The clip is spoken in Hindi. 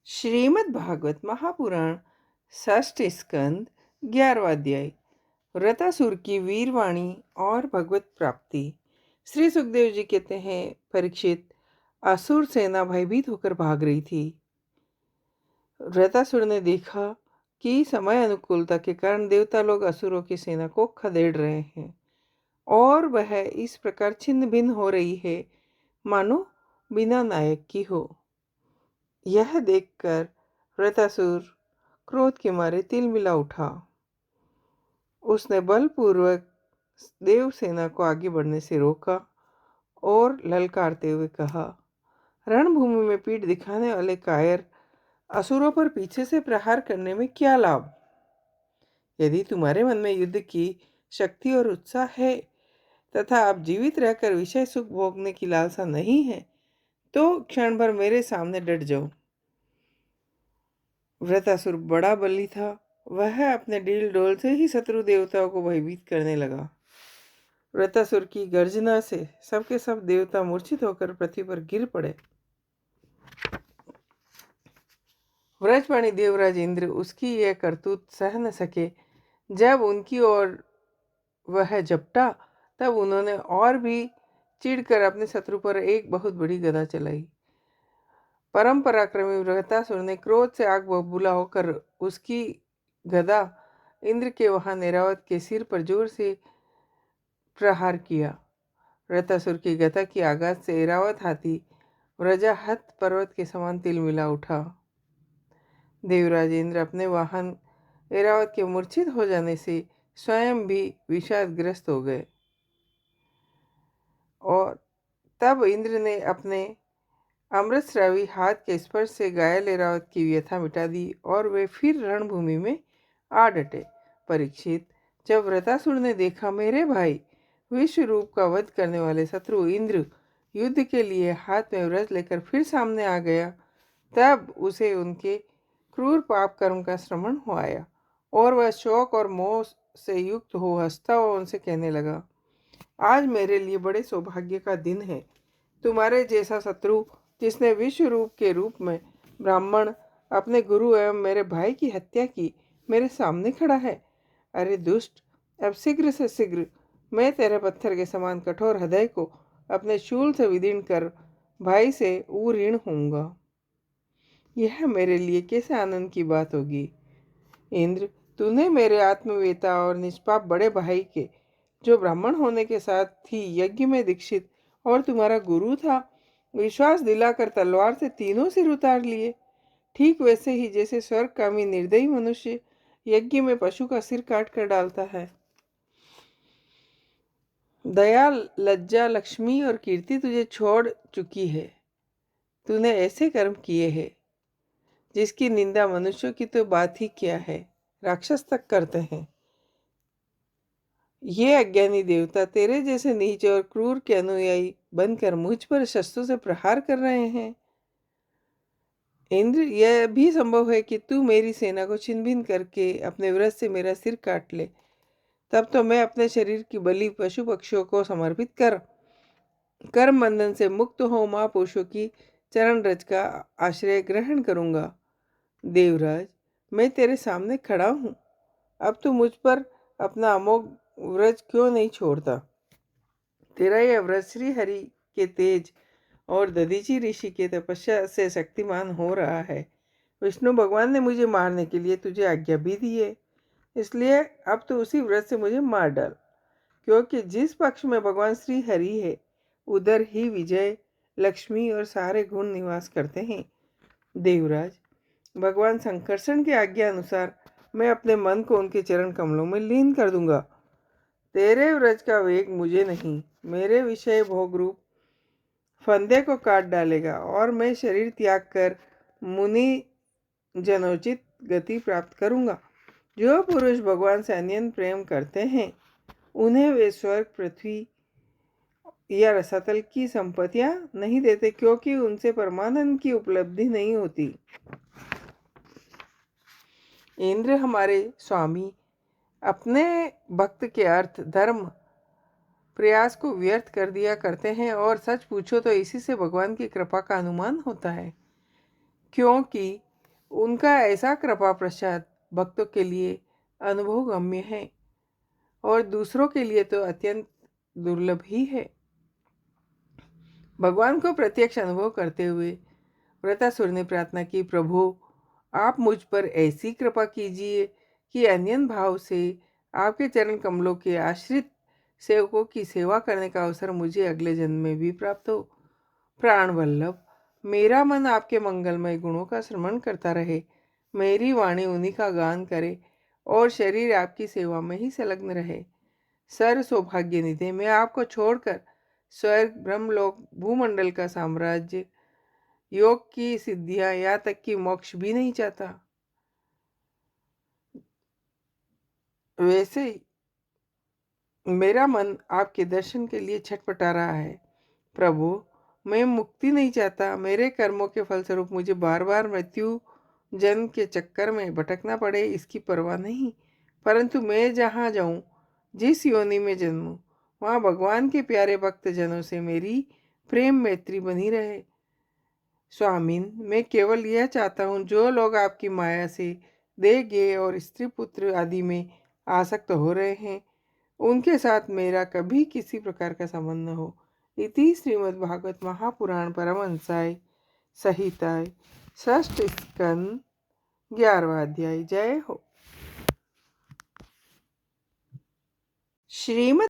श्रीमद् भागवत महापुराण षष्ठ स्कंद 11वां अध्याय। व्रतासुर की वीरवाणी और भगवत प्राप्ति। श्री सुखदेव जी कहते हैं, परीक्षित, असुर सेना भयभीत होकर भाग रही थी। व्रतासुर ने देखा कि समय अनुकूलता के कारण देवता लोग असुरों की सेना को खदेड़ रहे हैं और वह इस प्रकार छिन्न भिन्न हो रही है मानो बिना नायक की हो। यह देखकर व्रतासुर क्रोध के मारे तिलमिला उठा। उसने बलपूर्वक देवसेना को आगे बढ़ने से रोका और ललकारते हुए कहा, रणभूमि में पीठ दिखाने वाले कायर असुरों पर पीछे से प्रहार करने में क्या लाभ? यदि तुम्हारे मन में युद्ध की शक्ति और उत्साह है तथा आप जीवित रहकर विषय सुख भोगने की लालसा नहीं है, तो क्षण भर मेरे सामने डट जाओ। व्रतासुर बड़ा बली था। वह अपने डील डोल से ही शत्रु देवताओं को भयभीत करने लगा। व्रतासुर की गर्जना से सबके सब देवता मूर्छित होकर पृथ्वी पर गिर पड़े। व्रजपाणी देवराज इंद्र उसकी यह करतूत सह न सके। जब उनकी ओर वह झपटा, तब उन्होंने और भी चिढ़कर अपने शत्रु पर एक बहुत बड़ी गदा चलाई। परम पराक्रमी व्रतासुर ने क्रोध से आग बबूला होकर उसकी गदा इंद्र के वहां ऐरावत के सिर पर जोर से प्रहार किया। व्रतासुर की गदा की आघात से ऐरावत हाथी व्रजाहत पर्वत के समान तिलमिला उठा। देवराज इंद्र अपने वाहन ऐरावत के मूर्छित हो जाने से स्वयं भी विषादग्रस्त हो गए और तब इंद्र ने अपने अमृतस्रावी हाथ के स्पर्श से घायल ऐरावत की व्यथा मिटा दी और वे फिर रणभूमि में आ डटे। परीक्षित, जब व्रतासुर ने देखा मेरे भाई विश्व रूप का वध करने वाले शत्रु इंद्र युद्ध के लिए हाथ में व्रज लेकर फिर सामने आ गया, तब उसे उनके क्रूर पाप कर्म का श्रवण हो आया और वह शोक और मोह से युक्त हो हंसता हुआ उनसे कहने लगा, आज मेरे लिए बड़े सौभाग्य का दिन है। तुम्हारे जैसा शत्रु जिसने विश्व रूप के रूप में ब्राह्मण अपने गुरु एवं मेरे भाई की हत्या की मेरे सामने खड़ा है। अरे दुष्ट, अब शीघ्र से शीघ्र मैं तेरे पत्थर के समान कठोर हृदय को अपने शूल से विदीर्ण कर भाई से ऋण होऊंगा। यह मेरे लिए कैसे आनंद की बात होगी। इंद्र, तूने मेरे आत्मवेता और निष्पाप बड़े भाई के, जो ब्राह्मण होने के साथ ही यज्ञ में दीक्षित और तुम्हारा गुरु था, विश्वास दिलाकर तलवार से तीनों सिर उतार लिए। ठीक वैसे ही जैसे स्वर्गकामी निर्दयी मनुष्य यज्ञ में पशु का सिर काट कर डालता है। दया, लज्जा, लक्ष्मी और कीर्ति तुझे छोड़ चुकी है। तूने ऐसे कर्म किए हैं जिसकी निंदा मनुष्यों की तो बात ही क्या है, राक्षस तक करते हैं। ये अज्ञानी देवता तेरे जैसे नीच और क्रूर के अनुयायी बनकर मुझ पर शस्त्रों से प्रहार कर रहे हैं। इंद्र, यह भी संभव है कि तू मेरी सेना को छिन्न भिन्न करके अपने व्रज से मेरा सिर काट ले। तब तो मैं अपने शरीर की बलि पशु पक्षियों को समर्पित कर कर्म बंधन से मुक्त हो महापुरुषों की चरण रज का आश्रय ग्रहण करूंगा। देवराज, मैं तेरे सामने खड़ा हूँ। अब तू मुझ पर अपना अमोघ व्रज क्यों नहीं छोड़ता? तेरा यह व्रज श्री हरि के तेज और दधीची ऋषि के तपस्या से शक्तिमान हो रहा है। विष्णु भगवान ने मुझे मारने के लिए तुझे आज्ञा भी दी है, इसलिए अब तो उसी व्रत से मुझे मार डाल, क्योंकि जिस पक्ष में भगवान श्री हरि है उधर ही विजय, लक्ष्मी और सारे गुण निवास करते हैं। देवराज, भगवान संकर्षण की आज्ञा अनुसार मैं अपने मन को उनके चरण कमलों में लीन कर दूंगा। तेरे व्रज का वेग मुझे नहीं, मेरे विषय भोग रूप फंदे को काट डालेगा और मैं शरीर त्याग कर मुनि जनोचित गति प्राप्त करूंगा। जो पुरुष भगवान से अनन्य प्रेम करते हैं उन्हें वे स्वर्ग, पृथ्वी या रसातल की संपत्तियां नहीं देते, क्योंकि उनसे परमानंद की उपलब्धि नहीं होती। इंद्र, हमारे स्वामी अपने भक्त के अर्थ, धर्म, प्रयास को व्यर्थ कर दिया करते हैं और सच पूछो तो इसी से भगवान की कृपा का अनुमान होता है, क्योंकि उनका ऐसा कृपा प्रसाद भक्तों के लिए अनुभव गम्य है और दूसरों के लिए तो अत्यंत दुर्लभ ही है। भगवान को प्रत्यक्ष अनुभव करते हुए व्रतासुर ने प्रार्थना की, प्रभु आप मुझ पर ऐसी कृपा कीजिए कि अन्यन भाव से आपके चरण कमलों के आश्रित सेवकों की सेवा करने का अवसर मुझे अगले जन्म में भी प्राप्त हो। प्राण वल्लभ, मेरा मन आपके मंगलमय गुणों का श्रवण करता रहे, मेरी वाणी उन्हीं का गान करे और शरीर आपकी सेवा में ही संलग्न रहे। सर्व सौभाग्य निधि, मैं आपको छोड़कर स्वर्ग, ब्रह्मलोक, भूमंडल का साम्राज्य, योग की सिद्धियां, यहाँ तक कि मोक्ष भी नहीं चाहता। वैसे ही मेरा मन आपके दर्शन के लिए छटपटा रहा है। प्रभु, मैं मुक्ति नहीं चाहता। मेरे कर्मों के फलस्वरूप मुझे बार बार मृत्यु जन्म के चक्कर में भटकना पड़े, इसकी परवाह नहीं। परंतु मैं जहाँ जाऊँ, जिस योनि में जन्मूँ, वहाँ भगवान के प्यारे भक्त जनों से मेरी प्रेम मैत्री बनी रहे। स्वामीन, मैं केवल यह चाहता हूँ, जो लोग आपकी माया से देह गेह और स्त्री पुत्र आदि में आसक्त हो रहे हैं, उनके साथ मेरा कभी किसी प्रकार का संबंध न हो। इति श्रीमद्भागवत महापुराण परमहंसाय संहिताय षष्ठ स्कंद 11वां अध्याय। जय हो। श्रीमद्